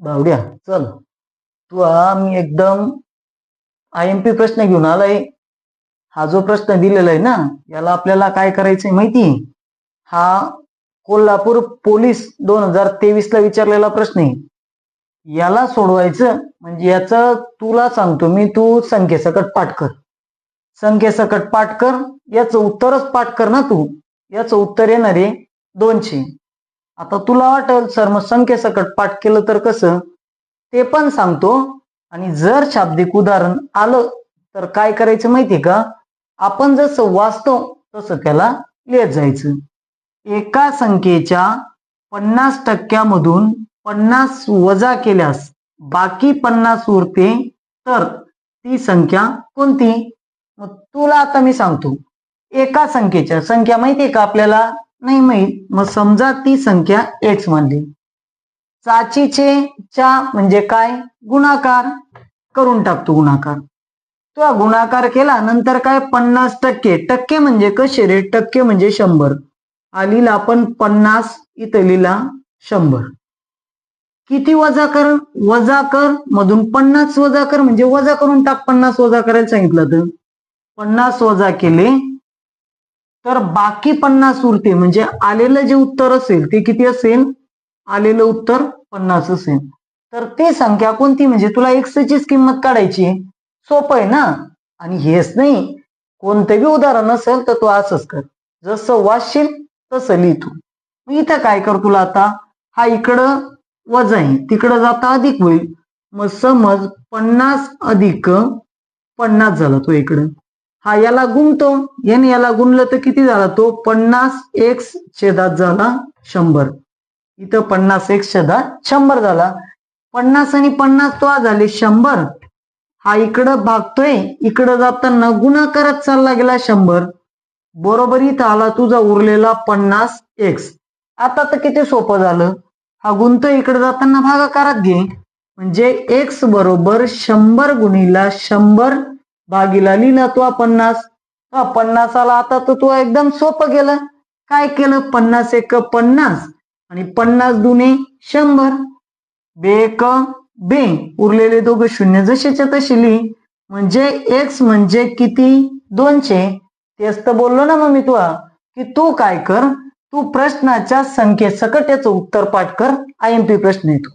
बावड्या चल तू मी एकदम IMP प्रश्न घेऊन आलाय. हा जो प्रश्न दिलेला आहे ना याला आपल्याला काय करायचंय माहिती? हा कोल्हापूर पोलीस 2023 ला विचारलेला प्रश्न आहे. याला सोडवायचं म्हणजे याचं तुला सांगतो मी, तू संख्येसकट पाठ कर. संख्येसकट पाठ कर, याचं उत्तरच पाठ कर ना तू. याचं उत्तर येणार आहे 200. आता तुला वाटेल सर मग संख्येसकट पाठ केलं तर कसं, ते पण सांगतो. आणि जर शाब्दिक उदाहरण आलं तर काय करायचं माहितीये का, आपण जसं वाचतो तसं त्याला लिहित जायचं. एका संख्येच्या 50% मधून 50 वजा केल्यास बाकी 50 उरते, तर ती संख्या कोणती? मग तुला आता मी सांगतो. एका संख्येच्या, संख्या माहितीये का आपल्याला? नाही माहित. मग समजा ती संख्या x मानली. चाचीचे च्या म्हणजे काय? गुणाकार. करून टाकतो गुणाकार. तो गुणाकार केला नंतर काय 50%. टक्के म्हणजे कसे रे? टक्के म्हणजे 100. लिहिला आपण 50, इथं लिहिला 100. किती वजा कर? वजा कर मधून 50 वजा कर म्हणजे वजा करून टाक. 50 वजा करायला सांगितलं तर 50 वजा केले तर बाकी 50 उरते. म्हणजे आलेलं जे उत्तर असेल ते किती असेल? आलेलं उत्तर 50 असेल. तर ती संख्या कोणती? म्हणजे तुला x चीच किंमत काढायची आहे. सोपं आहे ना. आणि हेच नाही, कोणतं बी उदाहरण असेल तर तू असंच कर, जसं वाचशील तसं लिहितो. इथं काय कर, तुला आता हा इकडं वजा आहे, तिकडं जाता अधिक होईल. मग समज 50 अधिक 50 झाला तो इकडं. हा याला गुणतो, याने याला गुणलं तर किती झाला तो? 50x छेदात झाला 100. इथं 50x छेदात 100 झाला. 50 आणि 50 तो झाले 100. हा इकडं भागतोय, इकडं जाताना गुणाकारात चालला गेला 100. बरोबर इथं आला तुझा उरलेला 50x. आता तर किती सोपं झालं. हा गुणतोय, इकडे जाताना भागाकारात घे. म्हणजे x बरोबर 100 गुणिला 100 भागीला लिहिला तो 50. 50 आला. आता तर तू एकदम सोपं गेलं. काय केलं? 50 एक 50 आणि 50 दुने 100. बेक बे, उरलेले दोघं शून्य जसेच्या तसे लिही. म्हणजे x म्हणजे किती? 200. तेच तर बोललो ना मग मी तुला, की तू काय कर, तू प्रश्नाच्या संख्येसकट याचं उत्तर पाठ कर. IMP प्रश्न येतो.